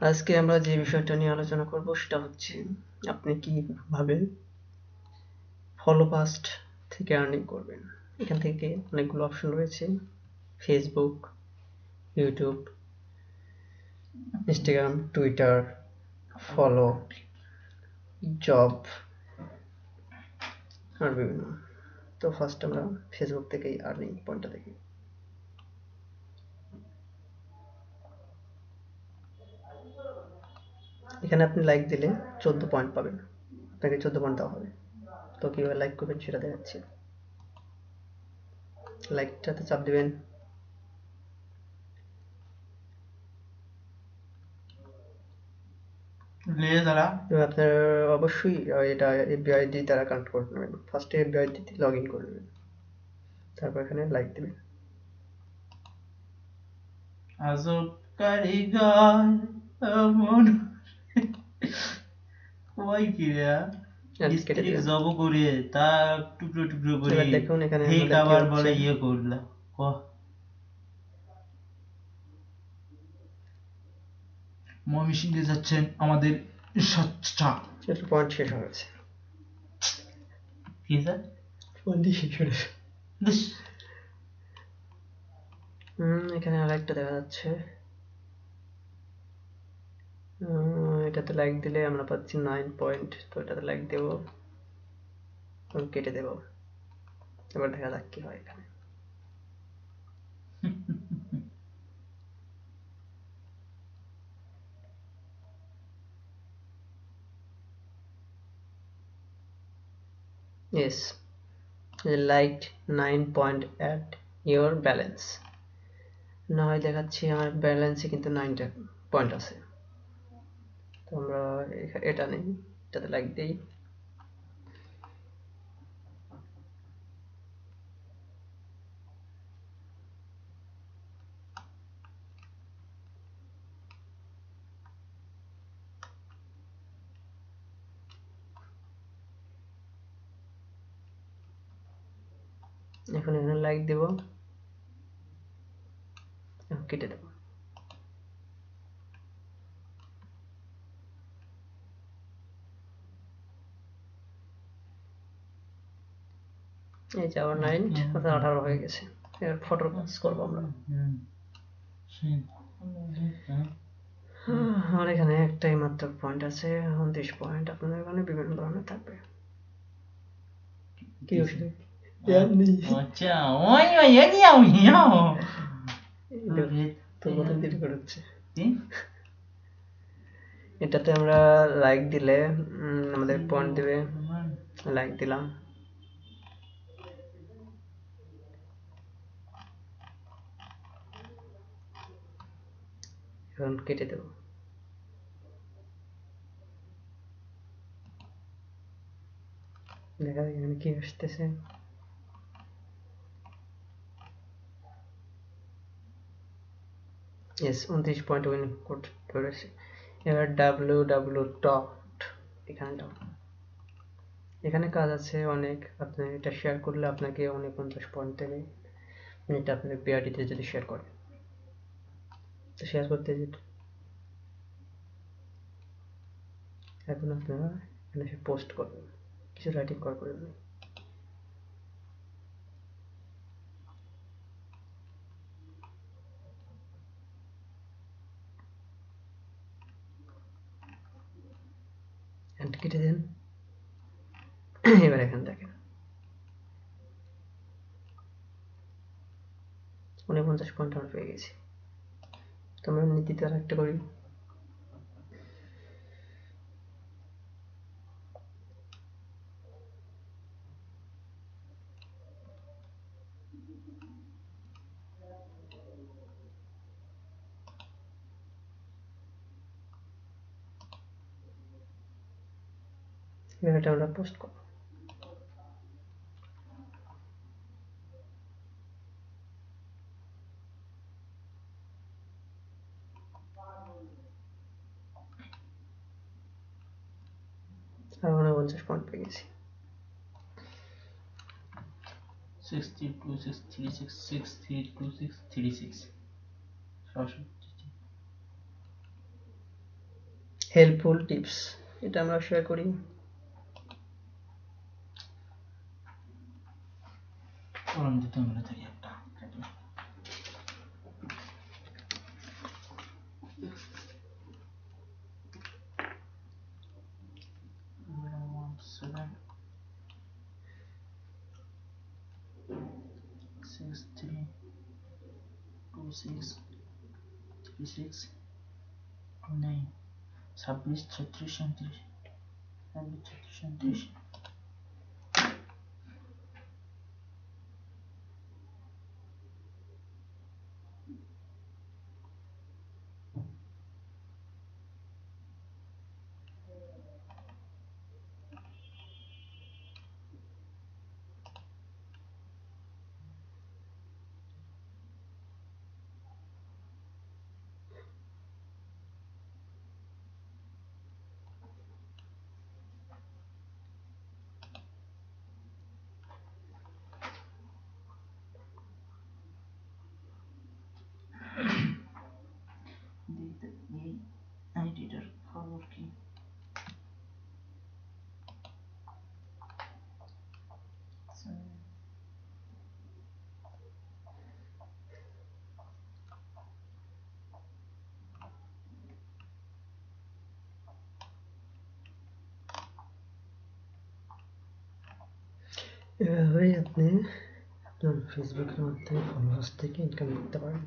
আজকে আমরা যে বিষয়টা নিয়ে আলোচনা করব সেটা হচ্ছে আপনি কিভাবে ফলো পাস্ট থেকে আর্নিং করবেন। এখান থেকে অনেকগুলো অপশন রয়েছে: Facebook, YouTube, Instagram, Twitter, follow, job আর বিভিন্ন। তো ফার্স্ট আমরা ফেসবুক থেকেই আর্নিং পয়েন্টটা দেখি। এখানে আপনি লাইক দিলে 14 পয়েন্ট পাবেন, আপনাকে 14 পয়েন্ট দেওয়া হবে। তো কীভাবে লাইক করবেন সেটা দেখাচ্ছি। লাইকটাতে চাপ দিবেন, আপনার অবশ্যই এটা এফবিআইডি দ্বারা কানেক্ট করে নেবেন। ফার্স্টে এফবিআইডিতে লগ ইন করে নেবেন, তারপর এখানে লাইক দেবেন। আজব কারিগর মন ওই কি রে স্ত্রী জব করে তা টুকরো টুকরো করে এবার দেখুন এখানে হে আমাদের কি খাবার হচ্ছে। বলে ইয়ে করলা ময়মনসিংহে যাচ্ছেন আমাদের সচ্চা পয়েন্ট শেষ হয়ে গেছে। কি স্যার পয়েন্টই শেষ হয়ে গেছে। এখানে আরেকটা দেখা যাচ্ছে, এটাতে লাইক দিলে আমরা পাচ্ছি 9 পয়েন্ট। তো এটাতে লাইক দেবো, কেটে দেবো। এবার দেখা যাক কি হয় এখানে। Yes, liked 9 point at your balance. না হয় দেখাচ্ছি আমার ব্যালেন্সে কিন্তু 9টা পয়েন্ট আছে। তো আমরা এটা নেই, এটাতে লাইক দিই। এখন এখানে লাইক দেব, কেটে দেব। এই যে আবার 9 অর্থাৎ 18 হয়ে গেছে। এবার ফটোর কাজ করবো আমরা। আমার এখানে একটাই মাত্র পয়েন্ট আছে, 29 পয়েন্ট। আপনাদের এখানে বিভিন্ন ধরনের থাকবে। কি ওষুধ আচ্ছা ওই ওই ইয়াও ইয়াও তো কোথায় দেরি করে হচ্ছে। এটাতে আমরা লাইক দিলে আমাদের পয়েন্ট দিবে। লাইক দিলাম, এখন কেটে দেব। দেখা যাক এখানে কি আসতেছে। ইয়েস, 29 পয়েন্ট উইন করেছে। এবার ডাব্লিউ ডট এখানে যাও। এখানে কাজ আছে অনেক। আপনি এটা শেয়ার করলে আপনাকে 49 পয়েন্ট দেবে, এটা আপনার পিআরটিতে যদি শেয়ার করেন। তো শেয়ার করতে যেটা এখন আপনারা এখানে পোস্ট করবেন, কিছু রাইটিং করবেন। কেটে দেন। এবার এখানে দেখেন 49 পয়েন্ট আমরা পেয়ে গেছি। তো আমরা নীতিতে আর একটা করি। এবার এটা আমরা পোস্ট করব। আর 49 পয়েন্ট পেয়ে গেছি। 6263663236 66 হেল্পফুল টিপস, এটা আমরা শেয়ার করি। কলম দিতে আমরা থাকি একটা কাটি। Seven, 6, 3, 2, 6, 3, 6, 9, 26, 36, 37, 36, 37। এই আইডিটার খবর কি? এভাবেই আপনি আপনার ফেসবুকের মাধ্যমে ফলোয়ার্স থেকে ইনকাম করতে পারেন।